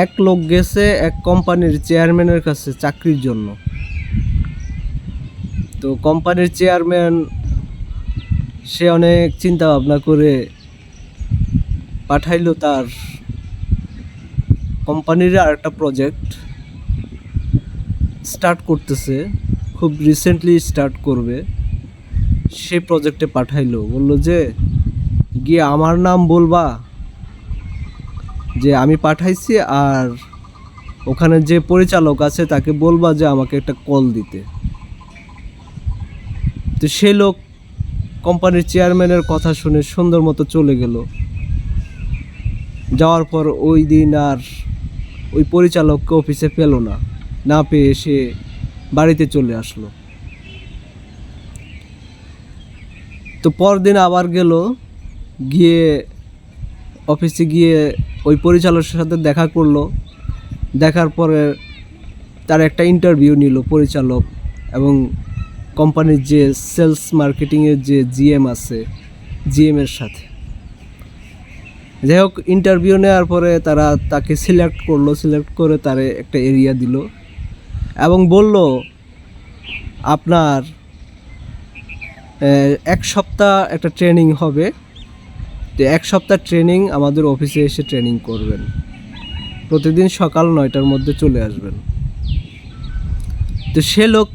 এক লোক গেছে এক কোম্পানির চেয়ারম্যানের কাছে চাকরির জন্য। তো কোম্পানির চেয়ারম্যান সে অনেক চিন্তা ভাবনা করে পাঠাইলো তার কোম্পানির আর একটা প্রজেক্ট স্টার্ট করতেছে, খুব রিসেন্টলি স্টার্ট করবে। সেই প্রজেক্টে পাঠাইলো, বলল যে গিয়ে আমার নাম বলবা যে আমি পাঠাইছি, আর ওখানে যে পরিচালক আছে তাকে বলবা যে আমাকে একটা কল দিতে। তো সে লোক কোম্পানির চেয়ারম্যানের কথা শুনে সুন্দর মতো চলে গেল। যাওয়ার পর ওই দিন আর ওই পরিচালককে অফিসে পেল না, না পেয়ে সে বাড়িতে চলে আসলো। তো পরদিন আবার গেল, গিয়ে অফিসে গিয়ে ওই পরিচালকের সাথে দেখা করলো। দেখার পরে তার একটা ইন্টারভিউ নিল পরিচালক এবং কোম্পানির যে সেলস মার্কেটিংয়ের যে জিএম আছে, জিএমের সাথে। যাই হোক, ইন্টারভিউ নেওয়ার পরে তারা তাকে সিলেক্ট করলো, সিলেক্ট করে তারে একটা এরিয়া দিল এবং বলল আপনার 1 সপ্তাহ একটা ট্রেনিং হবে। তো 1 সপ্তাহ ট্রেনিং আমাদের অফিসে এসে ট্রেনিং করবেন, প্রতিদিন সকাল 9টার মধ্যে চলে আসবেন। তো সে লোক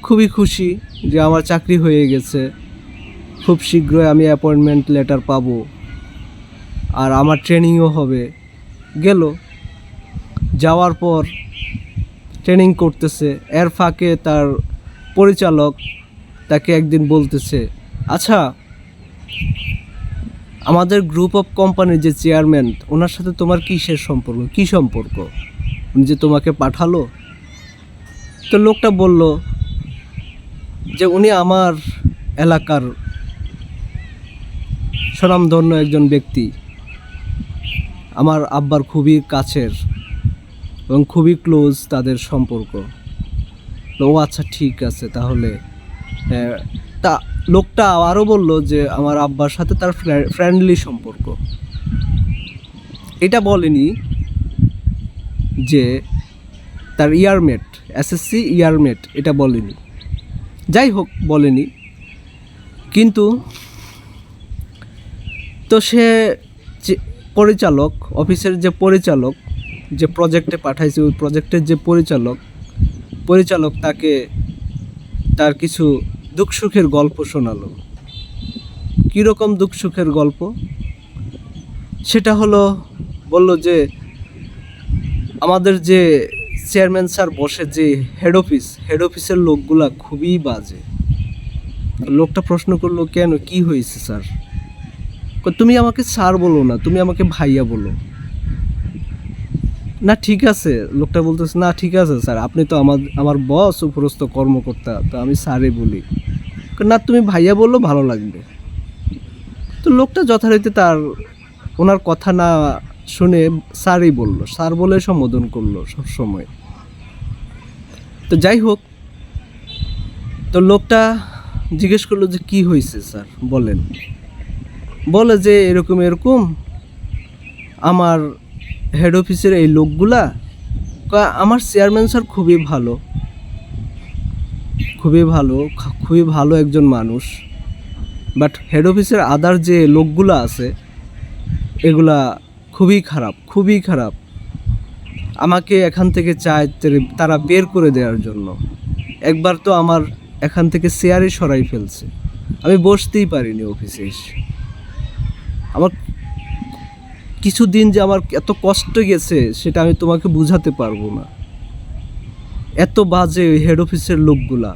খুবই খুশি যে আমার চাকরি হয়ে গেছে, খুব শীঘ্রই আমি অ্যাপয়েন্টমেন্ট লেটার পাবো আর আমার ট্রেনিংও হবে। গেল, যাওয়ার পর ট্রেনিং করতেছে, এর ফাঁকে তার পরিচালক তাকে একদিন বলতেছে, আচ্ছা আমাদের গ্রুপ অফ কোম্পানির যে চেয়ারম্যান, ওনার সাথে তোমার কিসের সম্পর্ক, কী সম্পর্ক, উনি যে তোমাকে পাঠালো? তো লোকটা বলল যে উনি আমার এলাকার স্বনামধন্য একজন ব্যক্তি, আমার আব্বার খুবই কাছের এবং খুবই ক্লোজ তাদের সম্পর্ক। ও আচ্ছা ঠিক আছে তাহলে। তা লোকটা আরও বলল যে আমার আব্বার সাথে তার ফ্রেন্ডলি সম্পর্ক। এটা বলেনি যে তার ইয়ারমেট, এসএসসি ইয়ারমেট, এটা বলেনি। যাই হোক, বলেনি, কিন্তু তো সে পরিচালক, অফিসের যে পরিচালক, যে প্রজেক্টে পাঠাইছে ওই প্রজেক্টের যে পরিচালক তাকে তার কিছু দুঃখ সুখের গল্প শোনালো। কীরকম দুঃখ সুখের গল্প? সেটা হলো, বলল যে আমাদের যে চেয়ারম্যান স্যার বসে যে হেড অফিসের লোকগুলা খুবই বাজে। লোকটা প্রশ্ন করলো, কেন, কি হয়েছে স্যার? তুমি আমাকে স্যার বলো না, তুমি আমাকে ভাইয়া বলো। না ঠিক আছে, লোকটা বলতেছে, না ঠিক আছে স্যার, আপনি তো আমার বস, উপরস্থ কর্মকর্তা, তো আমি স্যারই বলি। না তুমি ভাইয়া বললো ভালো লাগবে। তো লোকটা যথারীতি ওনার কথা না শুনে স্যারই বলল, স্যার বলে সম্বোধন করলো সবসময়। তো যাই হোক, তো লোকটা জিজ্ঞেস করলো যে কি হয়েছে স্যার বলেন। বলে যে এরকম এরকম আমার হেড অফিসের এই লোকগুলা, আমার চেয়ারম্যান স্যার খুবই ভালো, খুবই ভালো একজন মানুষ, বাট হেড অফিসের আদার যে লোকগুলো আছে এগুলা খুবই খারাপ। আমাকে এখান থেকে চায় তারা বের করে দেওয়ার জন্য। একবার তো আমার এখান থেকে চেয়ারই সরাই ফেলছে, আমি বসতেই পারিনি অফিসে এসে। আমার কিছুদিন যে আমার এত কষ্ট গেছে সেটা আমি তোমাকে বুঝাতে পারবো না। এত বাজে ওই হেড অফিসের লোকগুলা,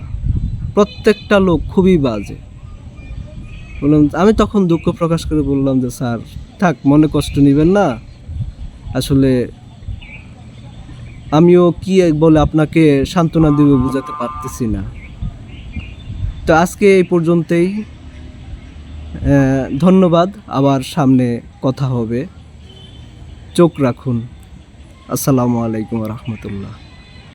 প্রত্যেকটা লোক খুবই বাজে। বললাম, আমি তখন দুঃখ প্রকাশ করে বললাম যে স্যার থাক, মনে কষ্ট নেবেন না, আসলে আমিও কি বলে আপনাকে সান্ত্বনা দেবে বোঝাতে পারতেছি না। তো আজকে এই পর্যন্তই, ধন্যবাদ, আবার সামনে কথা হবে, চোখ রাখুন। আসসালামু আলাইকুম রহমতুল্লাহ।